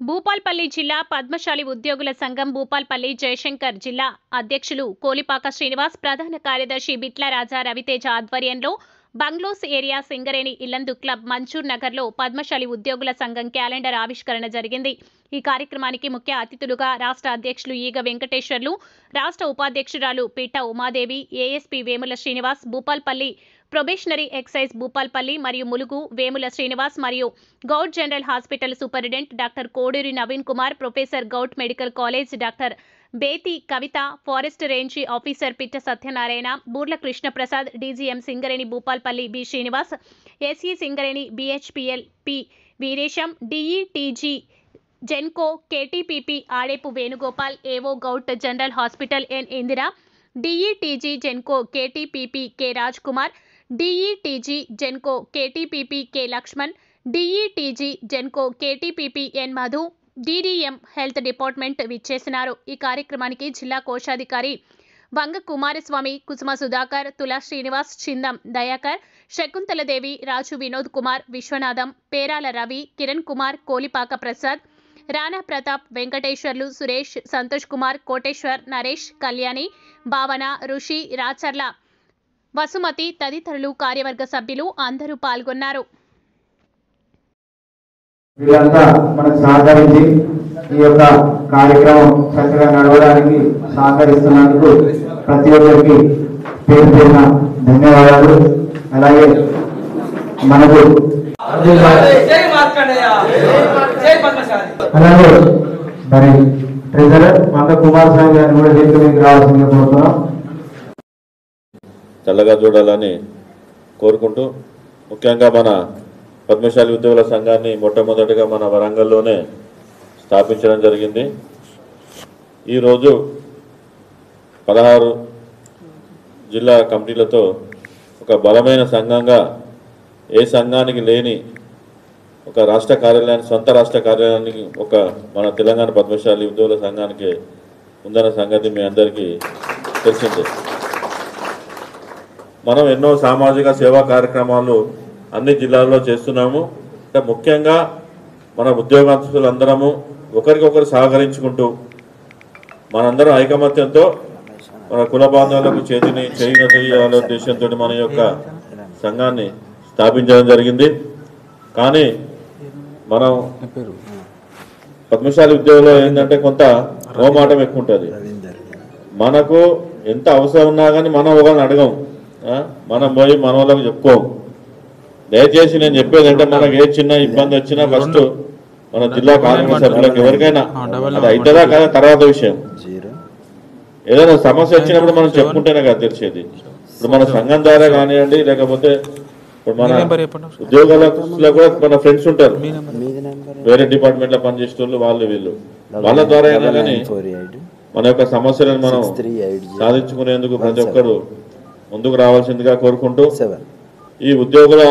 భూపాల్పల్లి జిల్లా పద్మశాలి ఉద్యోగుల సంఘం భూపాల్పల్లి జయశంకర్ జిల్లా అధ్యక్షులు కోలిపాక శ్రీనివాస్, ప్రధాన కార్యదర్శి బిట్ల రాజా రవితేజ ఆధ్వర్యంలో bungalows area Singareni Yellandu club మంచూర్ నగర్లో పద్మశాలి ఉద్యోగుల సంఘం క్యాలెండర్ ఆవిష్కరణ జరిగింది. ఈ కార్యక్రమానికి ముఖ్య అతిథులుగా రాష్ట్ర అధ్యక్షులు ఈగ వెంకటేశ్వర్లు, రాష్ట్ర ఉపాధ్యక్షురాలు Peeta Umadevi, ASP Vemula Srinivas, Bhupalpally probationary excise Bhupalpally మరియు ములుగు వేముల శ్రీనివాస్ మరియు govt general hospital superintendent doctor Koduri Naveen Kumar, professor govt medical college doctor Bethi Kavitha, forest range officer Pitta Satyanarayana, Burla Krishnaprasad, DGM Singareni Bhupalpally B Srinivas, SE Singareni BHPL P Veeresham, DETG Genco KTPP Adepu Venugopal, AO govt general hospital N Indira, DETG Genco KTPP K Raj Kumar, DETG Genco KTPP K Laxman, డిఈటీజీ Genco KTPP ఎన్ Madhu, DDM health department విచ్చేసినారు. ఈ కార్యక్రమానికి జిల్లా కోశాధికారి వంగ కుమారస్వామి, కుసుమ సుధాకర్, తులా శ్రీనివాస్, చిందం దయాకర్, శకుంతలదేవి, రాజు వినోద్ కుమార్, విశ్వనాథం, పేరాల రవి, కిరణ్ కుమార్, కోలిపాక ప్రసాద్, రాణా ప్రతాప్, వెంకటేశ్వర్లు, సురేష్, సంతోష్ కుమార్, కోటేశ్వర్, నరేష్, కళ్యాణి, భావన, ఋషి, రాచర్ల వసుమతి తదితరులు కార్యవర్గ సభ్యులు అందరూ పాల్గొన్నారు. వీళ్ళంతా మనకు సహకరించి ఈ యొక్క కార్యక్రమం చక్కగా నడవడానికి సహకరిస్తున్నందుకు ప్రతి ఒక్కరికి పేరు పేరున ధన్యవాదాలు. అలాగే మనకు అలాగే మరి ట్రెజరర్ వంగ కుమారస్వామి గారిని కూడా వేదికకి రావాల్సిందిగా కోరుతున్నాం. చల్లగా చూడాలని కోరుకుంటూ, ముఖ్యంగా మన పద్మశాలి ఉద్యోగుల సంఘాన్ని మొట్టమొదటిగా మన వరంగల్లోనే స్థాపించడం జరిగింది. ఈరోజు 16 జిల్లా కమిటీలతో ఒక బలమైన సంఘంగా, ఏ సంఘానికి లేని ఒక రాష్ట్ర కార్యాలయాన్ని, సొంత రాష్ట్ర కార్యాలయానికి ఒక మన తెలంగాణ పద్మశాలి ఉద్యోగుల సంఘానికి ఉందన్న సంగతి మీ అందరికీ తెలిసిందే. మనం ఎన్నో సామాజిక సేవా కార్యక్రమాలు అన్ని జిల్లాల్లో చేస్తున్నాము. ముఖ్యంగా మన ఉద్యోగస్తులందరము ఒకరికొకరు సహకరించుకుంటూ మనందరం ఐకమత్యంతో మన కుల బాంధవులకు చేయాలనే ఉద్దేశంతో మన యొక్క సంఘాన్ని స్థాపించడం జరిగింది. కానీ మనం పద్మశాలి ఉద్యోగంలో ఏంటంటే కొంత మోమాటం ఎక్కువ ఉంటుంది. మనకు ఎంత అవసరం ఉన్నా కానీ మనం ఒకరిని అడగం, మనం పోయి మన వాళ్ళకి చెప్పుకోం. దయచేసి నేను చెప్పేది అంటే, మనకు ఏ చిన్న ఇబ్బంది వచ్చినా ఫస్ట్ మన జిల్లా కార్మిక సభ్యులకు ఎవరికైనా అది అవుతుందా కదా తర్వాత విషయం. ఏదైనా సమస్య వచ్చినప్పుడు మనం చెప్పుకుంటేనే కదా తెలిసేది. ఇప్పుడు మన సంఘం ద్వారా కానివ్వండి, లేకపోతే ఇప్పుడు మన ఉద్యోగాలలో కూడా మన ఫ్రెండ్స్ ఉంటారు, వేరే డిపార్ట్మెంట్లో పనిచేసే వాళ్ళు వీళ్ళు, వాళ్ళ ద్వారా అయినా కానీ మన యొక్క సమస్యలను మనం సాధించుకునేందుకు ప్రతి ఒక్కరు ముందుకు రావాల్సిందిగా కోరుకుంటూ, ఈ ఉద్యోగుల